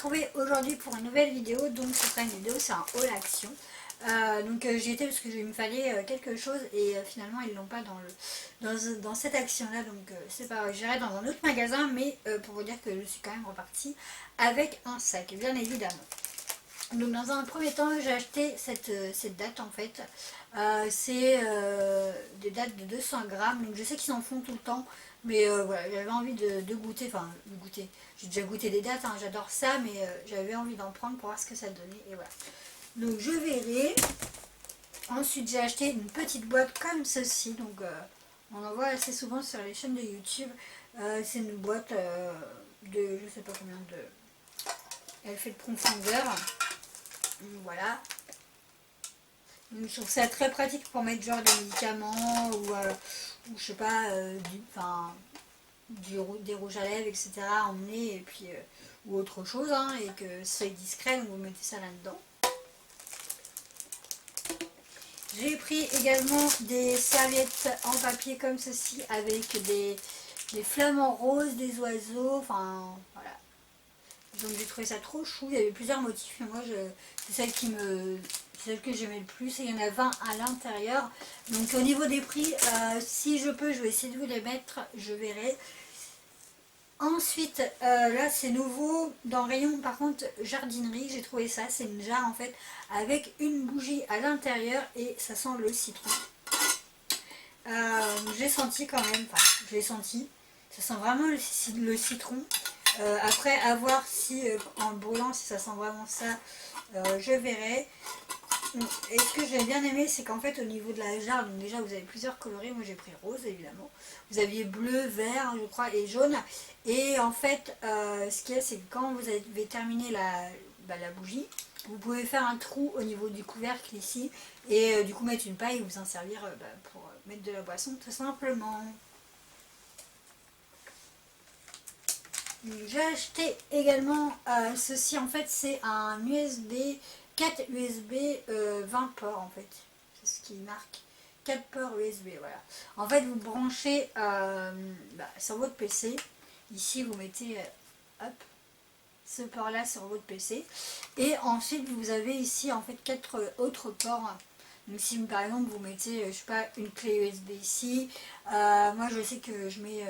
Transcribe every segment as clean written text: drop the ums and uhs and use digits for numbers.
retrouvés aujourd'hui pour une nouvelle vidéo. Donc ce sera une vidéo, c'est un haul action. J'y étais parce qu'il me fallait quelque chose et finalement ils l'ont pas dans cette action là, donc c'est pas grave, j'irai dans un autre magasin, mais pour vous dire que je suis quand même repartie avec un sac, bien évidemment. Donc dans un premier temps j'ai acheté cette date en fait, c'est des dates de 200 grammes, donc je sais qu'ils en font tout le temps, mais voilà, j'avais envie de goûter, j'ai déjà goûté des dates, hein, j'adore ça, mais j'avais envie d'en prendre pour voir ce que ça donnait, et voilà. Donc je verrai. Ensuite j'ai acheté une petite boîte comme ceci, donc on en voit assez souvent sur les chaînes de YouTube. C'est une boîte de je sais pas combien de... Elle fait de profondeur. Voilà. Donc, je trouve ça très pratique pour mettre genre des médicaments ou je sais pas, des rouges à lèvres, etc. à emmener, et puis ou autre chose, hein, et que c'est discret, donc vous mettez ça là-dedans. J'ai pris également des serviettes en papier comme ceci avec des flamants roses, des oiseaux, enfin voilà. Donc j'ai trouvé ça trop chou, il y avait plusieurs motifs, mais moi c'est celle que j'aimais le plus, et il y en a 20 à l'intérieur. Donc au niveau des prix, si je peux, je vais essayer de vous les mettre, je verrai. Ensuite, là c'est nouveau, dans le rayon par contre jardinerie, j'ai trouvé ça, c'est une jarre en fait avec une bougie à l'intérieur et ça sent le citron. J'ai senti quand même, j'ai senti, ça sent vraiment le citron. Après à voir si en le brûlant si ça sent vraiment ça, je verrai. Et ce que j'ai bien aimé, c'est qu'en fait au niveau de la jarre, donc déjà vous avez plusieurs coloris, moi j'ai pris rose évidemment, vous aviez bleu, vert je crois et jaune, et en fait ce qu'il y a, c'est que quand vous avez terminé la bougie, vous pouvez faire un trou au niveau du couvercle ici, et du coup mettre une paille et vous en servir pour mettre de la boisson tout simplement. J'ai acheté également ceci, en fait c'est un USB, 4 USB 20 ports en fait, c'est ce qui marque, 4 ports USB, voilà. En fait vous branchez sur votre PC, ici vous mettez hop, ce port là sur votre PC, et ensuite vous avez ici en fait 4 autres ports. Donc si par exemple vous mettez, je sais pas, une clé USB ici, moi je sais que je mets...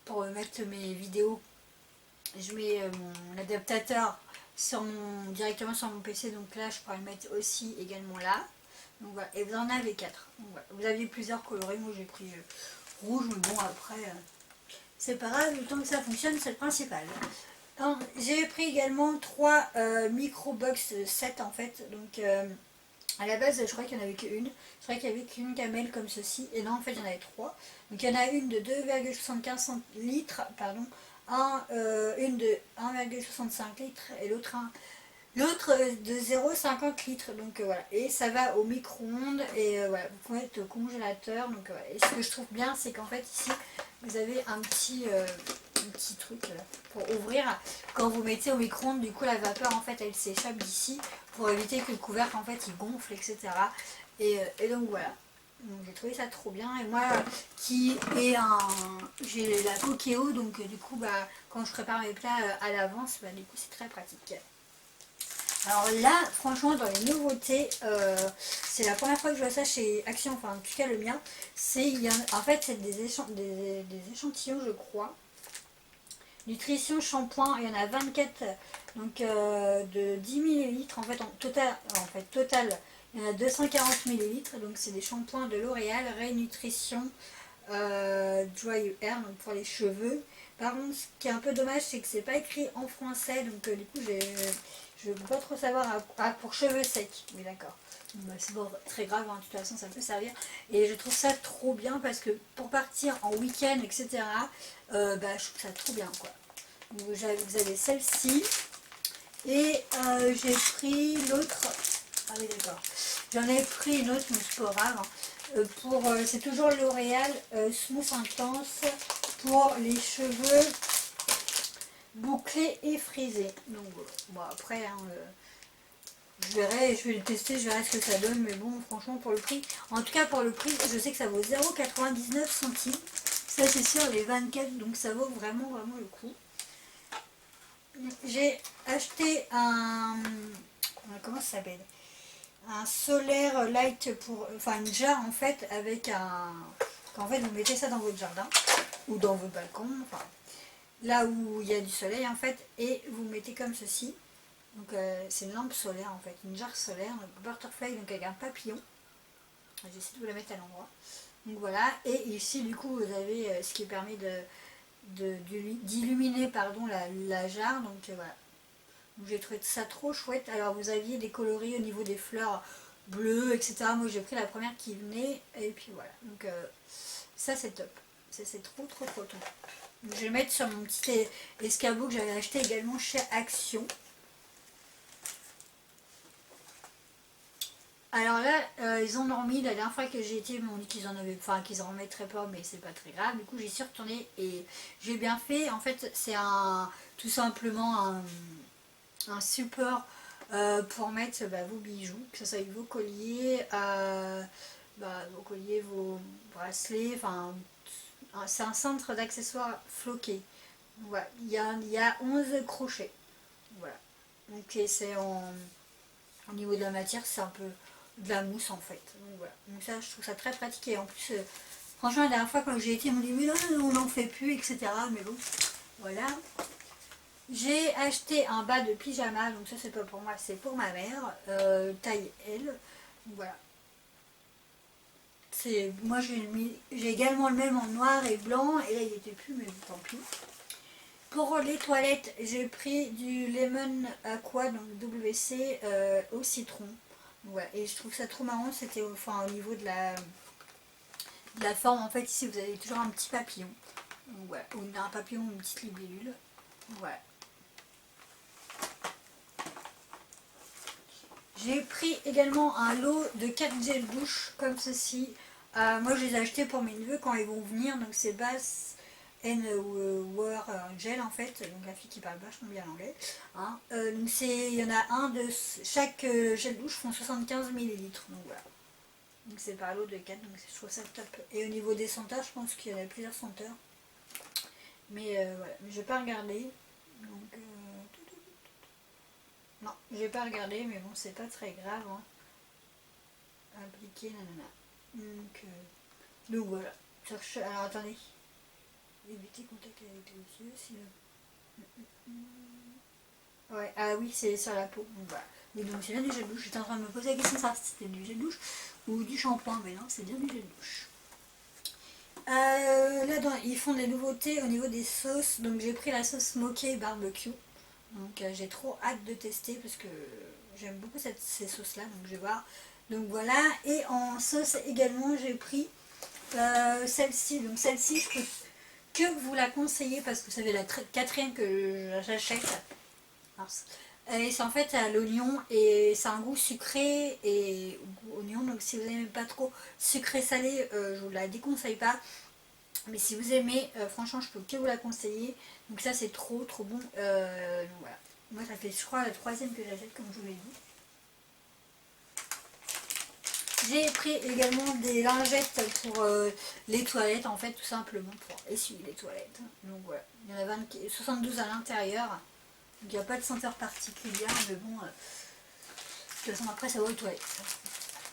pour mettre mes vidéos, je mets mon adaptateur directement sur mon PC, donc là je pourrais le mettre aussi également là. Donc voilà, et vous en avez 4. Donc voilà. Vous aviez plusieurs coloris, moi j'ai pris rouge, mais bon après c'est pas grave, le temps que ça fonctionne c'est le principal. J'ai pris également 3 micro-box 7 en fait, donc à la base, je crois qu'il n'y en avait qu'une. Je crois qu'il n'y avait qu'une gamelle comme ceci. Et non, en fait, il y en avait 3. Donc, il y en a une de 2,75 litres, pardon. Une de 1,65 litres et l'autre de 0,50 litres. Donc, voilà. Et ça va au micro-ondes. Et voilà, vous pouvez mettre au congélateur. Donc, voilà. Et ce que je trouve bien, c'est qu'en fait, ici, vous avez un petit truc là, pour ouvrir. Quand vous mettez au micro-ondes, du coup, la vapeur, en fait, elle s'échappe d'ici, pour éviter que le couvercle en fait il gonfle, etc. Et donc voilà, donc j'ai trouvé ça trop bien. Et moi qui ai j'ai la Cookéo, donc du coup quand je prépare mes plats à l'avance, du coup c'est très pratique. Alors là franchement dans les nouveautés, c'est la première fois que je vois ça chez Action, enfin en tout cas le mien, en fait c'est des échantillons je crois. Nutrition shampoing, il y en a 24, donc de 10 ml en fait, total il y en a 240 ml, donc c'est des shampoings de L'Oréal, Rénutrition Dry Hair, donc pour les cheveux. Par contre ce qui est un peu dommage, c'est que c'est pas écrit en français, donc du coup je ne peux pas trop savoir. Pour cheveux secs, oui d'accord. C'est pas très grave, hein, de toute façon ça peut servir. Et je trouve ça trop bien parce que pour partir en week-end, etc., je trouve ça trop bien quoi. Donc, vous avez celle-ci. Et j'ai pris l'autre. Ah oui d'accord. J'en ai pris une autre, mais c'est pas grave. Hein. C'est toujours L'Oréal Smooth Intense pour les cheveux bouclés et frisés. Donc bon après... Hein, je verrai, je vais le tester, je verrai ce que ça donne, mais bon, franchement, pour le prix, en tout cas pour le prix, je sais que ça vaut 0,99 centimes. Ça, c'est sur les 24, donc ça vaut vraiment, vraiment le coup. j'ai acheté comment ça s'appelle, un solaire light pour, enfin une jarre en fait avec en fait vous mettez ça dans votre jardin ou dans votre balcon, enfin là où il y a du soleil en fait, et vous mettez comme ceci. Donc c'est une lampe solaire en fait, une jarre solaire, un butterfly, donc avec un papillon. J'essaie de vous la mettre à l'endroit. Donc voilà, et ici du coup vous avez ce qui permet d'illuminer pardon la jarre, donc voilà. J'ai trouvé ça trop chouette. Alors vous aviez des coloris au niveau des fleurs bleues, etc. Moi j'ai pris la première qui venait, et puis voilà. Donc ça c'est top. Ça c'est trop trop trop top. Donc, je vais mettre sur mon petit escabeau que j'avais acheté également chez Action. Alors là, ils en ont remis. La dernière fois que j'ai été, ils m'ont dit qu'ils en avaient, enfin qu'ils en remettraient pas, mais c'est pas très grave. Du coup, j'y suis retournée et j'ai bien fait. En fait, c'est tout simplement un support pour mettre vos bijoux, que ce soit avec vos colliers, vos bracelets. Enfin, c'est un centre d'accessoires floqué. Voilà, il y a 11 crochets. Voilà. Donc c'est au niveau de la matière, c'est un peu de la mousse en fait. Donc voilà. Donc ça, je trouve ça très pratique. Et en plus, franchement, la dernière fois quand j'ai été, ils m'ont dit mais non, on n'en fait plus, etc. Mais bon, voilà. J'ai acheté un bas de pyjama, donc ça c'est pas pour moi, c'est pour ma mère, taille L. Donc voilà. Moi j'ai également le même en noir et blanc, et là il était plus, mais tant pis. Pour les toilettes, j'ai pris du Lemon Aqua, donc WC au citron. Ouais, et je trouve ça trop marrant, c'était enfin, au niveau de la forme. En fait, ici vous avez toujours un petit papillon. Ouais, ou un papillon ou une petite libellule. Ouais. J'ai pris également un lot de 4 gels douche comme ceci. Moi je les ai achetés pour mes neveux quand ils vont venir, donc c'est Bath and War Gel en fait, donc la fille qui parle vachement bien l'anglais. Hein. Donc il y en a un de chaque gel douche font 75 ml, donc voilà. Donc c'est par lot de 4, donc je trouve ça top. Et au niveau des senteurs, je pense qu'il y en a plusieurs senteurs. Mais voilà, mais je vais pas regarder. Donc non, je vais pas regarder, mais bon, c'est pas très grave. Hein. Appliquer, nanana. Donc voilà. Alors attendez. Éviter contact avec les yeux. Si le... Ouais, ah oui, c'est sur la peau. Donc voilà. Et donc c'est bien du gel douche. J'étais en train de me poser la question ça, c'était du gel douche ou du shampoing, mais non, c'est bien du gel douche. Là, ils font des nouveautés au niveau des sauces. Donc j'ai pris la sauce smokey barbecue. Donc j'ai trop hâte de tester parce que j'aime beaucoup ces sauces là, donc je vais voir. Donc voilà, et en sauce également j'ai pris celle-ci. Donc celle-ci je peux que vous la conseiller parce que ça fait la quatrième que j'achète. Et c'est en fait à l'oignon et c'est un goût sucré et oignon, donc si vous n'aimez pas trop sucré salé, je vous la déconseille pas. Mais si vous aimez, franchement, je peux que vous la conseiller. Donc ça, c'est trop trop bon. Donc voilà. Moi, ça fait, je crois, la troisième que j'achète, comme je vous l'ai dit. J'ai pris également des lingettes pour les toilettes, en fait, tout simplement, pour essuyer les toilettes. Donc voilà. Il y en a 72 à l'intérieur. Donc il n'y a pas de senteur particulière, mais bon, de toute façon, après, ça va aux toilettes.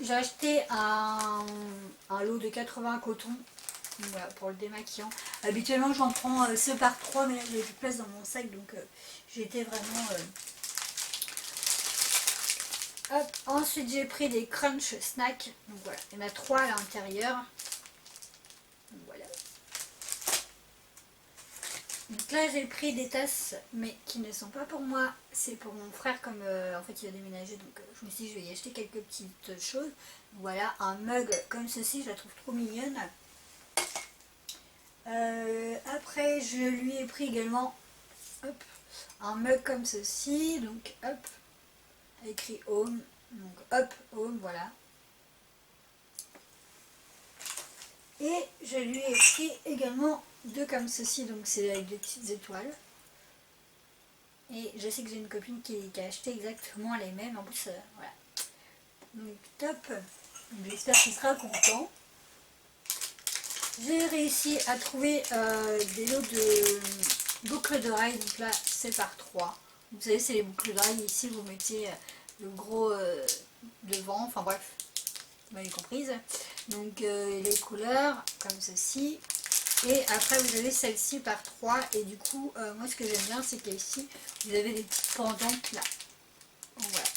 J'ai acheté un lot de 80 cotons. Voilà, pour le démaquillant. Habituellement j'en prends ce par 3, mais là j'ai plus de place dans mon sac, donc j'ai été vraiment... Hop. Ensuite j'ai pris des crunch snacks, donc voilà, il y en a 3 à l'intérieur. Donc voilà. Donc là j'ai pris des tasses, mais qui ne sont pas pour moi, c'est pour mon frère, comme en fait il a déménagé, donc je me suis dit je vais y acheter quelques petites choses. Voilà, un mug comme ceci, je la trouve trop mignonne. Après je lui ai pris également hop, un mug comme ceci, donc hop, écrit home, donc hop, home, voilà. Et je lui ai pris également deux comme ceci, donc c'est avec des petites étoiles. Et je sais que j'ai une copine qui a acheté exactement les mêmes, en plus, voilà. Donc top, j'espère qu'il sera content. J'ai réussi à trouver des lots boucles d'oreilles, donc là c'est par 3. Vous savez, c'est les boucles d'oreilles, ici vous mettez le gros devant, enfin bref, vous m'avez comprise. Donc les couleurs comme ceci. Et après vous avez celle-ci par 3. Et du coup, moi ce que j'aime bien, c'est qu'ici vous avez des petites pendantes là. Donc, voilà.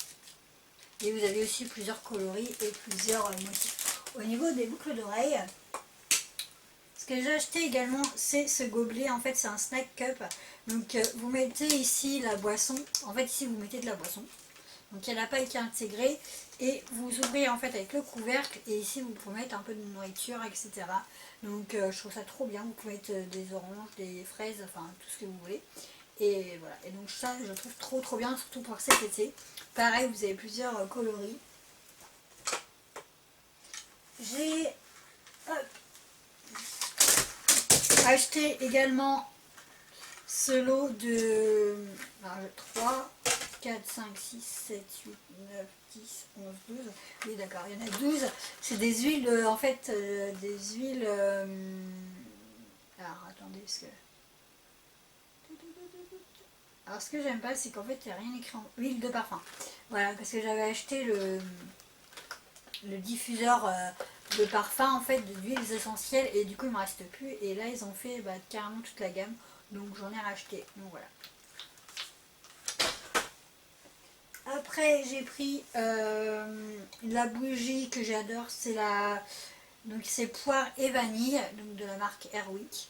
Et vous avez aussi plusieurs coloris et plusieurs motifs. Au niveau des boucles d'oreilles, ce que j'ai acheté également, c'est ce gobelet. En fait, c'est un snack cup. Donc, vous mettez ici la boisson. En fait, ici, vous mettez de la boisson. Donc, il y a la paille qui est intégrée. Et vous ouvrez en fait avec le couvercle. Et ici, vous pouvez mettre un peu de nourriture, etc. Donc, je trouve ça trop bien. Vous pouvez mettre des oranges, des fraises, enfin, tout ce que vous voulez. Et voilà. Et donc, ça, je trouve trop bien, surtout pour cet été. Pareil, vous avez plusieurs coloris. J'ai acheté également ce lot de 3, 4, 5, 6, 7, 8, 9, 10, 11, 12. Oui d'accord, il y en a 12. C'est des huiles, en fait, des huiles... Alors attendez, parce que... Alors ce que j'aime pas, c'est qu'en fait, il n'y a rien écrit en... Huile de parfum. Voilà, parce que j'avais acheté le diffuseur de parfum, en fait, d'huiles essentielles. Et du coup, il ne me reste plus. Et là, ils ont fait carrément toute la gamme. Donc j'en ai racheté. Donc voilà. Après, j'ai pris la bougie que j'adore, c'est donc c'est poire et vanille, donc de la marque Airwick.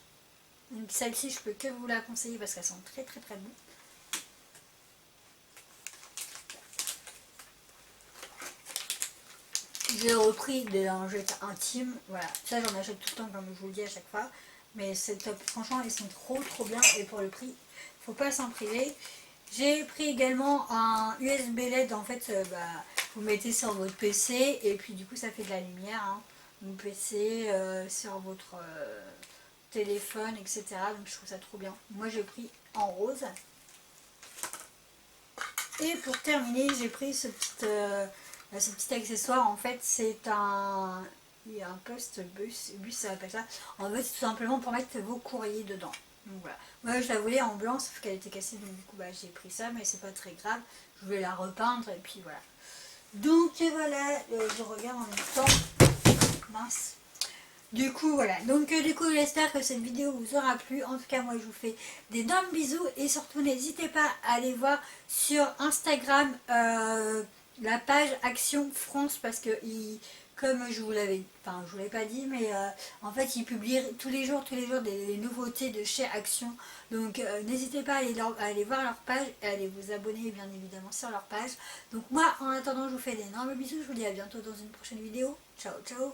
Donc celle-ci, je peux que vous la conseiller parce qu'elle sent très bon. J'ai repris des lingettes intimes, voilà. Ça, j'en achète tout le temps comme je vous le dis à chaque fois. Mais c'est top. Franchement, ils sont trop bien et pour le prix, faut pas s'en priver. J'ai pris également un USB LED, en fait, vous mettez sur votre PC et puis du coup ça fait de la lumière, hein. Vous PC, sur votre téléphone, etc. Donc je trouve ça trop bien. Moi j'ai pris en rose. Et pour terminer, j'ai pris ce petit accessoire. En fait, c'est il y a un post-bus, ça s'appelle ça. En fait, c'est tout simplement pour mettre vos courriers dedans. Donc voilà. Moi, je la voulais en blanc, sauf qu'elle était cassée, donc du coup, j'ai pris ça, mais c'est pas très grave. Je vais la repeindre et puis voilà. Donc voilà, je regarde en même temps. Mince. Du coup, voilà. Donc, du coup, j'espère que cette vidéo vous aura plu. En tout cas, moi, je vous fais d'énormes bisous. Et surtout, n'hésitez pas à aller voir sur Instagram la page Action France. Parce que, comme je vous l'avais... Enfin, je vous l'ai pas dit, mais en fait, ils publient tous les jours des nouveautés de chez Action. Donc, n'hésitez pas à aller voir leur page et à aller vous abonner, bien évidemment, sur leur page. Donc, moi, en attendant, je vous fais d'énormes bisous. Je vous dis à bientôt dans une prochaine vidéo. Ciao, ciao.